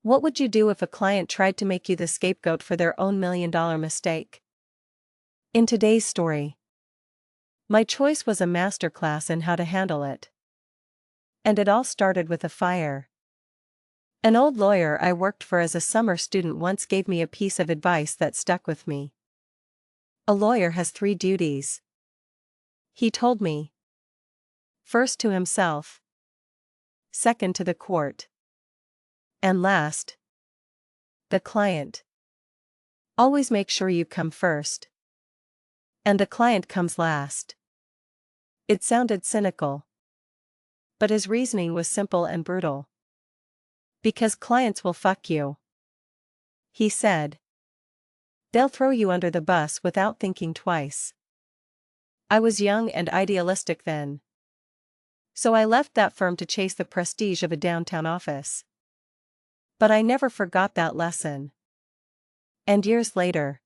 What would you do if a client tried to make you the scapegoat for their own $1 million mistake? In today's story, my choice was a masterclass in how to handle it. And it all started with a fire. An old lawyer I worked for as a summer student once gave me a piece of advice that stuck with me. A lawyer has 3 duties. He told me. First to himself. Second to the court. And last, the client. Always make sure you come first. And the client comes last. It sounded cynical. But his reasoning was simple and brutal. Because clients will fuck you. He said. They'll throw you under the bus without thinking twice. I was young and idealistic then. So I left that firm to chase the prestige of a downtown office. But I never forgot that lesson. And years later,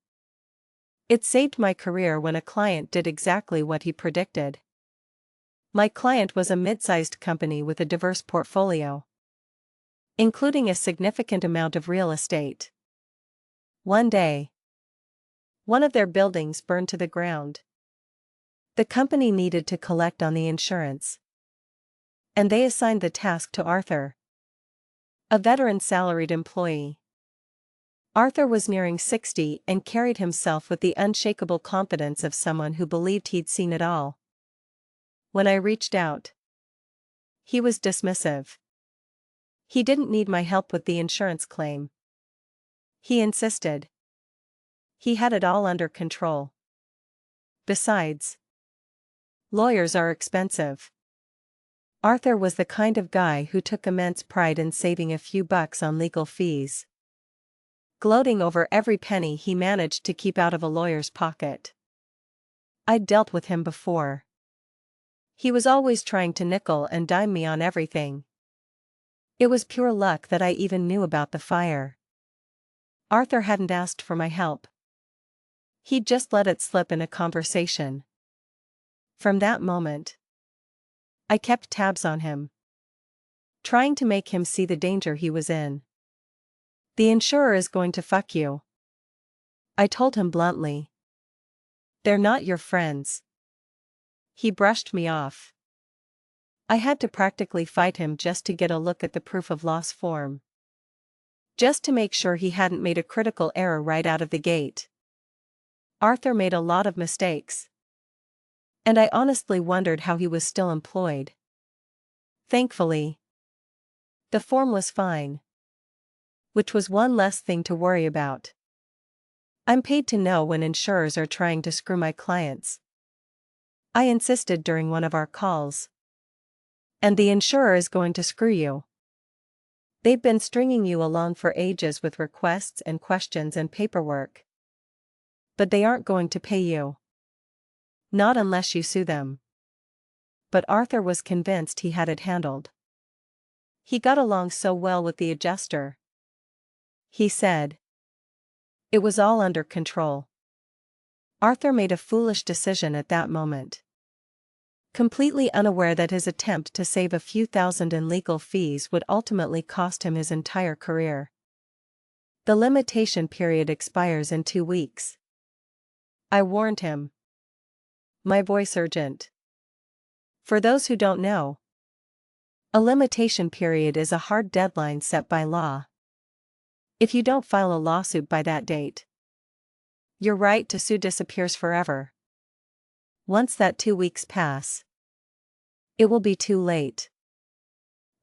it saved my career when a client did exactly what he predicted. My client was a mid-sized company with a diverse portfolio, including a significant amount of real estate. One day, one of their buildings burned to the ground. The company needed to collect on the insurance, and they assigned the task to Arthur, a veteran salaried employee. Arthur was nearing 60 and carried himself with the unshakable confidence of someone who believed he'd seen it all. When I reached out, he was dismissive. He didn't need my help with the insurance claim. He insisted. He had it all under control. Besides, lawyers are expensive. Arthur was the kind of guy who took immense pride in saving a few bucks on legal fees, gloating over every penny he managed to keep out of a lawyer's pocket. I'd dealt with him before. He was always trying to nickel and dime me on everything. It was pure luck that I even knew about the fire. Arthur hadn't asked for my help. He'd just let it slip in a conversation. From that moment, I kept tabs on him, trying to make him see the danger he was in. The insurer is going to fuck you, I told him bluntly. They're not your friends. He brushed me off. I had to practically fight him just to get a look at the proof of loss form. Just to make sure he hadn't made a critical error right out of the gate. Arthur made a lot of mistakes. And I honestly wondered how he was still employed. Thankfully, the form was fine, which was one less thing to worry about. I'm paid to know when insurers are trying to screw my clients. I insisted during one of our calls. And the insurer is going to screw you. They've been stringing you along for ages with requests and questions and paperwork. But they aren't going to pay you. Not unless you sue them. But Arthur was convinced he had it handled. He got along so well with the adjuster. He said. It was all under control. Arthur made a foolish decision at that moment. Completely unaware that his attempt to save a few thousand in legal fees would ultimately cost him his entire career. The limitation period expires in 2 weeks. I warned him. My voice urgent. For those who don't know, a limitation period is a hard deadline set by law. If you don't file a lawsuit by that date, your right to sue disappears forever. Once that 2 weeks pass, it will be too late.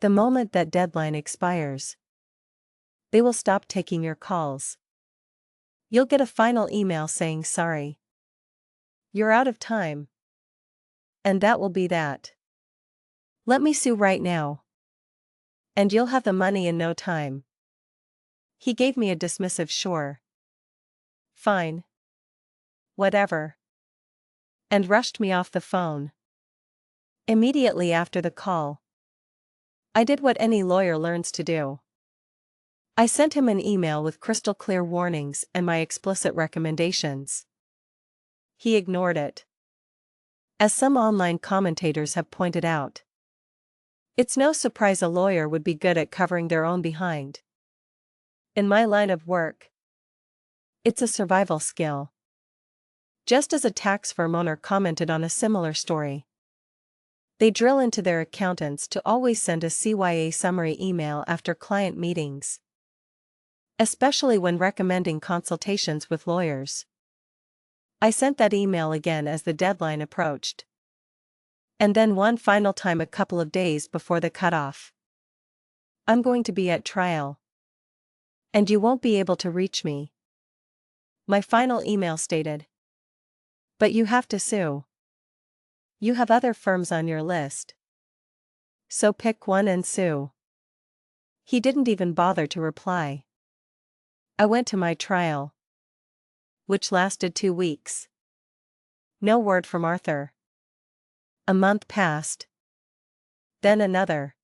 The moment that deadline expires, they will stop taking your calls. You'll get a final email saying sorry. You're out of time. And that will be that. Let me sue right now. And you'll have the money in no time. He gave me a dismissive sure. Fine. Whatever. And rushed me off the phone. Immediately after the call, I did what any lawyer learns to do. I sent him an email with crystal clear warnings and my explicit recommendations. He ignored it. As some online commentators have pointed out, it's no surprise a lawyer would be good at covering their own behind. In my line of work, it's a survival skill. Just as a tax firm owner commented on a similar story. They drill into their accountants to always send a CYA summary email after client meetings, especially when recommending consultations with lawyers. I sent that email again as the deadline approached. And then one final time a couple of days before the cutoff. I'm going to be at trial. And you won't be able to reach me. My final email stated. But you have to sue. You have other firms on your list. So pick one and sue. He didn't even bother to reply. I went to my trial, which lasted 2 weeks. No word from Arthur. A month passed. Then another.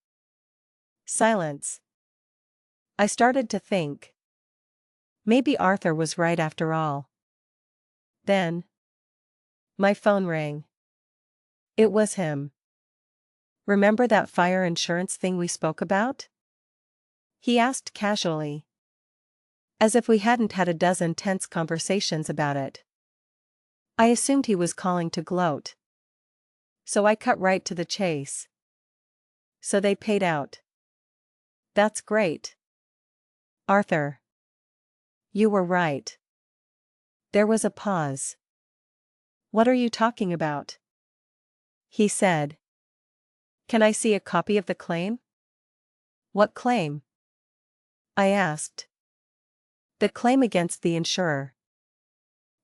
Silence. I started to think. Maybe Arthur was right after all. Then my phone rang. It was him. Remember that fire insurance thing we spoke about? He asked casually. As if we hadn't had a dozen tense conversations about it. I assumed he was calling to gloat. So I cut right to the chase. So they paid out. That's great. Arthur. You were right. There was a pause. What are you talking about? He said. Can I see a copy of the claim? What claim? I asked. The claim against the insurer.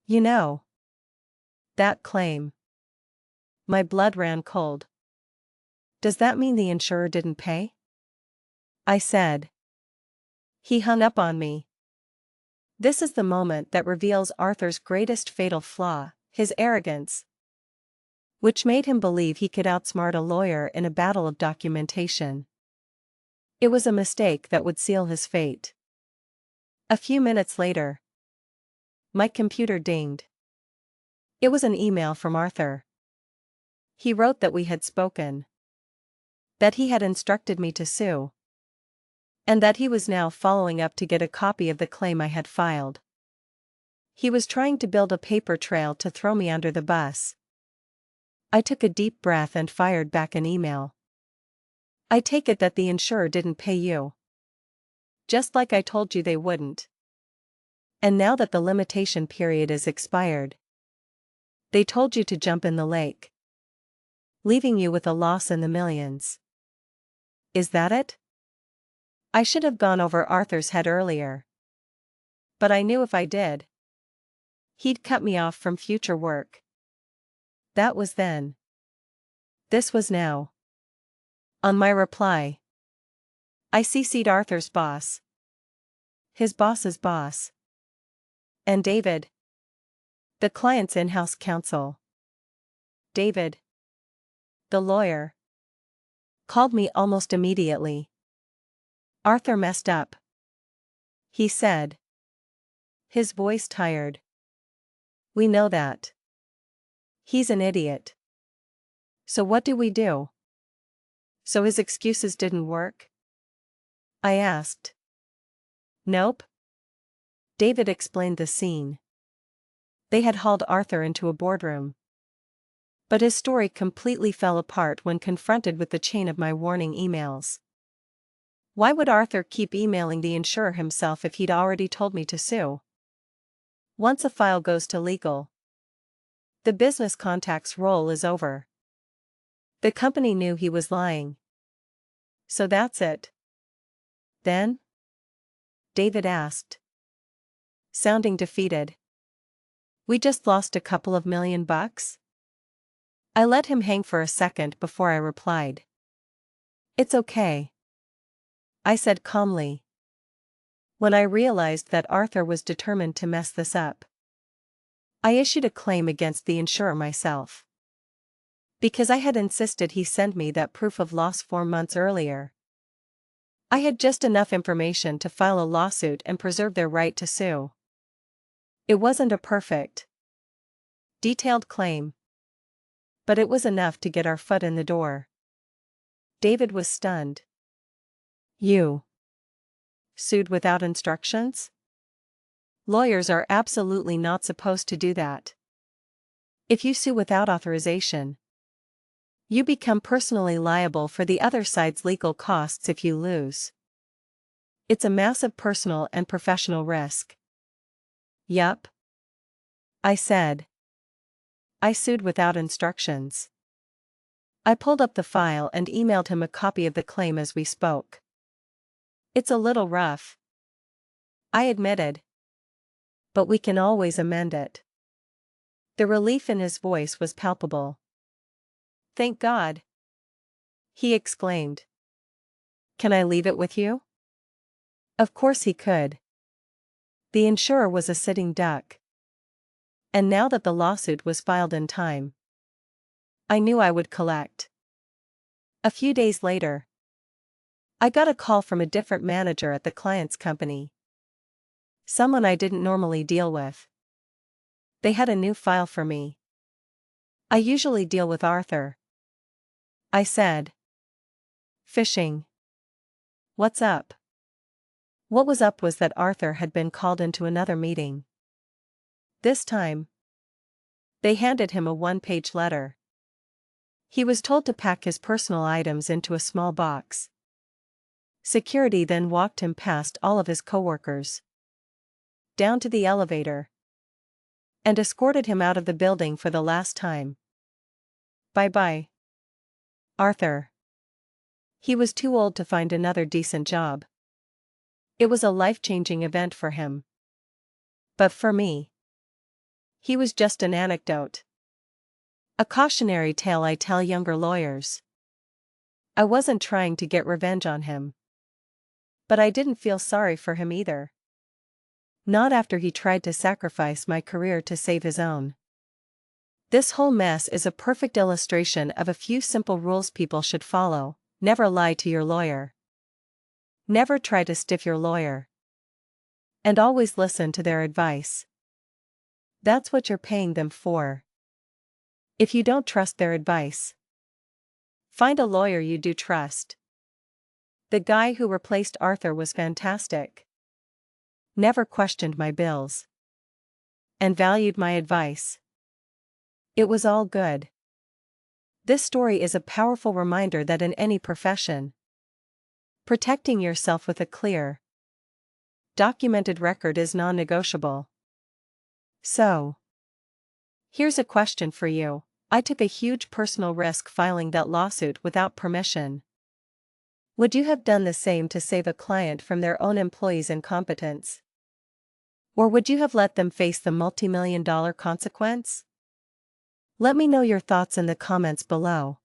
You know. That claim. My blood ran cold. Does that mean the insurer didn't pay? I said. He hung up on me. This is the moment that reveals Arthur's greatest fatal flaw, his arrogance, which made him believe he could outsmart a lawyer in a battle of documentation. It was a mistake that would seal his fate. A few minutes later, my computer dinged. It was an email from Arthur. He wrote that we had spoken, that he had instructed me to sue, and that he was now following up to get a copy of the claim I had filed. He was trying to build a paper trail to throw me under the bus. I took a deep breath and fired back an email. I take it that the insurer didn't pay you. Just like I told you they wouldn't. And now that the limitation period is expired, they told you to jump in the lake, leaving you with a loss in the millions. Is that it? I should have gone over Arthur's head earlier. But I knew if I did, he'd cut me off from future work. That was then. This was now. On my reply, I CC'd Arthur's boss, his boss's boss, and David, the client's in-house counsel. David, the lawyer, called me almost immediately. Arthur messed up, he said, his voice tired. We know that. He's an idiot. So what do we do? So his excuses didn't work? I asked. Nope. David explained the scene. They had hauled Arthur into a boardroom. But his story completely fell apart when confronted with the chain of my warning emails. Why would Arthur keep emailing the insurer himself if he'd already told me to sue? Once a file goes to legal, the business contact's role is over. The company knew he was lying. So that's it. Then? David asked, sounding defeated. We just lost a couple of $1,000,000? I let him hang for a second before I replied. It's okay, I said calmly. When I realized that Arthur was determined to mess this up, I issued a claim against the insurer myself. Because I had insisted he send me that proof of loss 4 months earlier. I had just enough information to file a lawsuit and preserve their right to sue. It wasn't a perfect, detailed claim, but it was enough to get our foot in the door. David was stunned. You Sued without instructions? Lawyers are absolutely not supposed to do that. If you sue without authorization, you become personally liable for the other side's legal costs if you lose. It's a massive personal and professional risk. Yup, I said. I sued without instructions. I pulled up the file and emailed him a copy of the claim as we spoke. It's a little rough, I admitted. But we can always amend it. The relief in his voice was palpable. Thank God, he exclaimed. Can I leave it with you? Of course he could. The insurer was a sitting duck. And now that the lawsuit was filed in time, I knew I would collect. A few days later, I got a call from a different manager at the client's company. Someone I didn't normally deal with. They had a new file for me. I usually deal with Arthur, I said. Fishing. What's up? What was up was that Arthur had been called into another meeting. This time, they handed him a one-page letter. He was told to pack his personal items into a small box. Security then walked him past all of his coworkers, down to the elevator, and escorted him out of the building for the last time. Bye-bye, Arthur. He was too old to find another decent job. It was a life-changing event for him. But for me, he was just an anecdote. A cautionary tale I tell younger lawyers. I wasn't trying to get revenge on him. But I didn't feel sorry for him either. Not after he tried to sacrifice my career to save his own. This whole mess is a perfect illustration of a few simple rules people should follow. Never lie to your lawyer. Never try to stiff your lawyer. And always listen to their advice. That's what you're paying them for. If you don't trust their advice, find a lawyer you do trust. The guy who replaced Arthur was fantastic. Never questioned my bills. And valued my advice. It was all good. This story is a powerful reminder that in any profession, protecting yourself with a clear, documented record is non-negotiable. So, here's a question for you. I took a huge personal risk filing that lawsuit without permission. Would you have done the same to save a client from their own employees' incompetence? Or would you have let them face the multi-million-dollar consequence? Let me know your thoughts in the comments below.